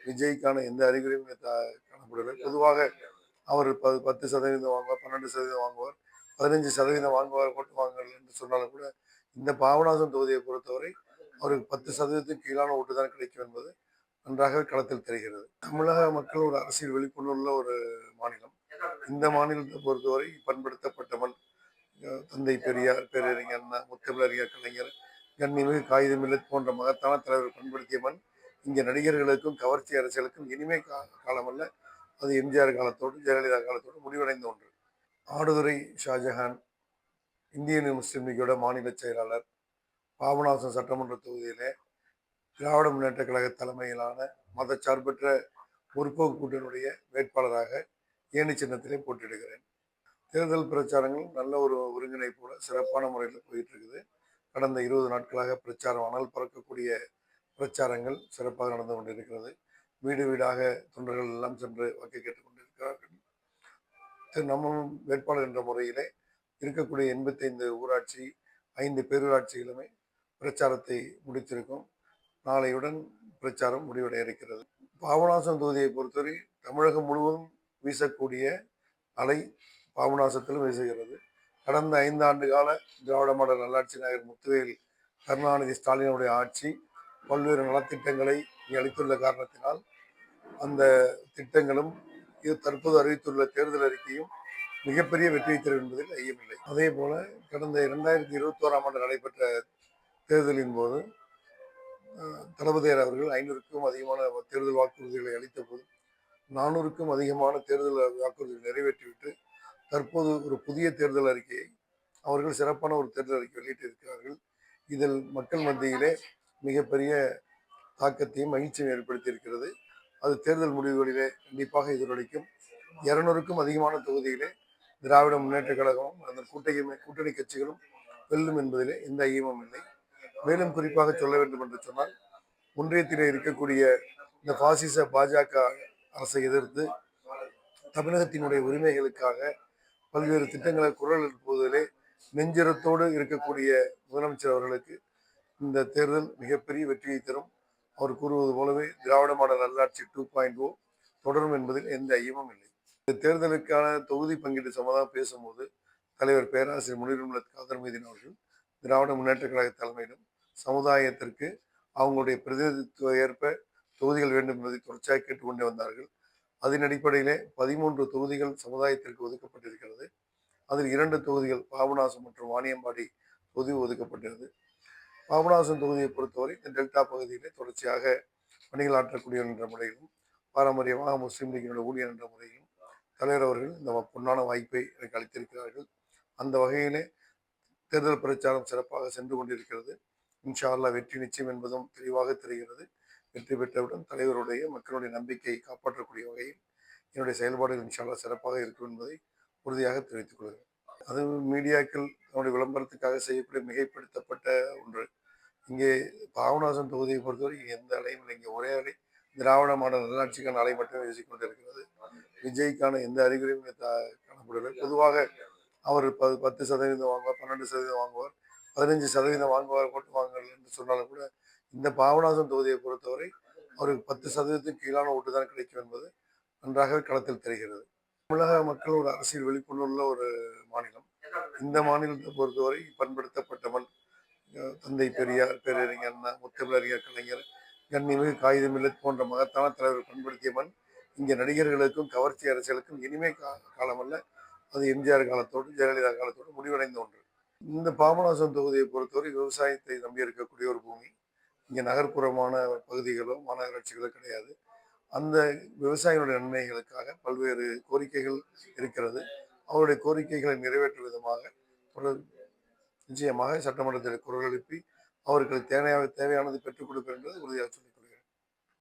விஜய்க்கான எந்த அறிகுறியும் காணப்படவில்லை. பொதுவாக அவர் 10% வாங்குவார், 12% வாங்குவார், 15% வாங்குவார், ஓட்டுவார்கள் என்று சொன்னாலும் கூட இந்த பாபநாசம் தொகுதியை பொறுத்தவரை அவருக்கு 10%க்கு கீழான ஓட்டு தான் கிடைக்கும் என்பது நன்றாகவே களத்தில் தெரிகிறது. தமிழக மக்கள் ஒரு அரசியல் விழிப்புணர்வுள்ள ஒரு மாநிலம். இந்த மாநிலத்தை பொறுத்தவரை பண்படுத்தப்பட்ட மண். தந்தை பெரியார், பேரறிஞர் அண்ணா, முத்தமிழறிஞர் கலைஞர், கண்ணிமிகு காகிதம் இல்லத் போன்ற மகத்தான தலைவர் பண்படுத்திய மண். இங்க நடிகர்களுக்கும் கவர்ச்சி அரசியலுக்கும் இனிமை காலமல்ல. அது எம்ஜிஆர் காலத்தோடு ஜெயலலிதா காலத்தோடு முடிவடைந்த ஒன்று. ஆடுதுறை ஷாஜஹான் இந்தியன் முஸ்லிம் லீகோட மாநில செயலாளர், பாபநாசம் சட்டமன்ற தொகுதியிலே திராவிட முன்னேற்ற கழக தலைமையிலான மதச்சார்பற்ற முற்போக்கு கூட்டணியுடைய வேட்பாளராக ஏணி சின்னத்திலே போட்டியிடுகிறேன். தேர்தல் பிரச்சாரங்கள் நல்ல ஒரு ஒருங்கிணைப்போட சிறப்பான முறையில் போயிட்டு இருக்குது. கடந்த 20 நாட்களாக பிரச்சாரம் அனல் பறக்கக்கூடிய பிரச்சாரங்கள் சிறப்பாக நடந்து கொண்டிருக்கிறது. வீடு வீடாக தொண்டர்கள் எல்லாம் சென்று வாக்கு கேட்டுக் கொண்டிருக்கிறார்கள். நம்ம வேட்பாளர் என்ற முறையிலே இருக்கக்கூடிய 85 ஊராட்சி, 5 பேரூராட்சிகளுமே பிரச்சாரத்தை முடித்திருக்கும். நாளையுடன் பிரச்சாரம் முடிவடைய இருக்கிறது. பாபநாசம் தொகுதியை பொறுத்தவரை தமிழகம் முழுவதும் வீசக்கூடிய அலை பாபநாசத்திலும் வீசுகிறது. கடந்த 5 ஆண்டு கால திராவிட மாடல் நல்லாட்சி நாயகர் முத்துவேல் கருணாநிதி ஸ்டாலினுடைய ஆட்சி பல்வேறு நலத்திட்டங்களை அளித்துள்ள காரணத்தினால் அந்த திட்டங்களும் தற்போது அறிவித்துள்ள தேர்தல் அறிக்கையும் மிகப்பெரிய வெற்றியை தரும் என்பதில் ஐயமில்லை. அதே போல கடந்த 2021ஆம் ஆண்டு நடைபெற்ற தேர்தலின் போது தளபதியார் அவர்கள் 500க்கும் அதிகமான தேர்தல் வாக்குறுதிகளை அளித்த போது 400க்கும் அதிகமான தேர்தல் வாக்குறுதிகளை நிறைவேற்றிவிட்டு தற்போது ஒரு புதிய தேர்தல் அறிக்கையை அவர்கள் சிறப்பான ஒரு தேர்தல் அறிக்கை வெளியிட்டிருக்கிறார்கள். இதில் மக்கள் மத்தியிலே மிகப்பெரிய தாக்கத்தையும் மகிழ்ச்சியும் ஏற்படுத்தி இருக்கிறது. அது தேர்தல் முடிவுகளிலே கண்டிப்பாக எதிரொலிக்கும். 200க்கும் அதிகமான தொகுதியிலே திராவிட முன்னேற்ற கழகமும் அந்த கூட்டணி கட்சிகளும் வெல்லும் என்பதிலே எந்த ஐயமும் இல்லை. மேலும் குறிப்பாக சொல்ல வேண்டும் என்று சொன்னால், ஒன்றியத்திலே இருக்கக்கூடிய இந்த பாசிச பாஜக அரசை எதிர்த்து தமிழகத்தினுடைய உரிமைகளுக்காக பல்வேறு திட்டங்களை குரல் எழுப்புவதிலே நெஞ்சிரத்தோடு இருக்கக்கூடிய முதலமைச்சர் அவர்களுக்கு இந்த தேர்தல் மிகப்பெரிய வெற்றியை தரும். அவர் கூறுவது போலவே திராவிட மாடல் நல்லாட்சி 2.0 தொடரும் என்பதில் எந்த ஐயமும் இல்லை. இந்த தேர்தலுக்கான தொகுதி பங்கீட்டு சம்பந்தமாக பேசும்போது தலைவர் பேராசிரியர் முனீர் காதர் மீதின் அவர்கள் திராவிட முன்னேற்ற கழக தலைமையிலும் சமுதாயத்திற்கு அவங்களுடைய பிரதிநிதித்துவ ஏற்ப தொகுதிகள் வேண்டும் என்பதை தொடர்ச்சியாக கேட்டுக்கொண்டே வந்தார்கள். அதன் அடிப்படையிலே 13 தொகுதிகள் சமுதாயத்திற்கு ஒதுக்கப்பட்டிருக்கிறது. அதில் 2 தொகுதிகள் பாபநாசம் மற்றும் வாணியம்பாடி தொகுதி ஒதுக்கப்பட்டிருந்தது. பாபநாசம் தொகுதியை பொறுத்தவரை இந்த டெல்டா பகுதியிலே தொடர்ச்சியாக பணிகள் ஆற்றக்கூடிய என்ற முறையிலும் பாரம்பரியமாக முஸ்லீம் லீகினுடைய ஊழியர் என்ற முறையிலும் தலைவர் அவர்கள் இந்த பொன்னான வாய்ப்பை எனக்கு அளித்திருக்கிறார்கள். அந்த வகையிலே தேர்தல் பிரச்சாரம் சிறப்பாக சென்று கொண்டிருக்கிறது. இன்ஷா அல்லாஹ் வெற்றி நிச்சயம் என்பதும் தெளிவாக தெரிகிறது. வெற்றி பெற்றவுடன் தலைவருடைய மக்களுடைய நம்பிக்கையை காப்பாற்றக்கூடிய வகையில் என்னுடைய செயல்பாடுகள் இன்ஷா அல்லாஹ் சிறப்பாக இருக்கும் என்பதை உறுதியாக தெரிவித்துக் கொள்கிறேன். அது மீடியாக்கள் தன்னுடைய விளம்பரத்துக்காக செய்யக்கூடிய மிகைப்படுத்தப்பட்ட ஒன்று. இங்கே பாபநாசம் தொகுதியை பொறுத்தவரை எந்த அலையும் இல்லை. இங்கே ஒரே அலை திராவிட மாடல் நல்லாட்சிக்கான அலை மட்டுமே வீசிக்கொண்டிருக்கிறது. விஜய்க்கான எந்த அறிகுறியும் காணப்படவில்லை. பொதுவாக அவர் 10% வாங்குவார், 12% வாங்குவார், 15% வாங்குவார், ஓட்டுவார்கள் என்று சொன்னாலும் கூட இந்த பாபநாசம் தொகுதியை பொறுத்தவரை அவருக்கு 10%க்கு கீழான ஓட்டு தான் கிடைக்கும் என்பது நன்றாகவே களத்தில் தெரிகிறது. தமிழக மக்கள் ஒரு அரசியல் விழிப்புணர்வுள்ள ஒரு மாநிலம். இந்த மாநிலத்தை பொறுத்தவரை பண்படுத்தப்பட்ட மண். தந்தை பெரியார், பேரறிஞர் அண்ணா, முத்தமிழறிஞர் கலைஞர், கண்ணிமிகு காகிதம் இல்லத் போன்ற மகத்தான தலைவர் பண்படுத்திய மண். இங்க நடிகர்களுக்கும் கவர்ச்சி அரசியலுக்கும் இனிமை காலமல்ல. அது எம்ஜிஆர் காலத்தோடு ஜெயலலிதா காலத்தோடு முடிவடைந்த ஒன்று. இந்த பாபநாசம் தொகுதியை பொறுத்தவரை விவசாயத்தை நம்பி இருக்கக்கூடிய ஒரு பூமி. இங்க நகர்ப்புறமான பகுதிகளோ மாநகராட்சிகளோ கிடையாது. அந்த விவசாயிகளுடைய நன்மைகளுக்காக பல்வேறு கோரிக்கைகள் இருக்கிறது. அவருடைய கோரிக்கைகளை நிறைவேற்றும் விதமாக நிச்சயமாக சட்டமன்றத்தில் குரல் எழுப்பி அவர்களுக்கு தேவையானது பெற்றுக் கொடுப்பேன் என்பதை உறுதியாக சொல்லி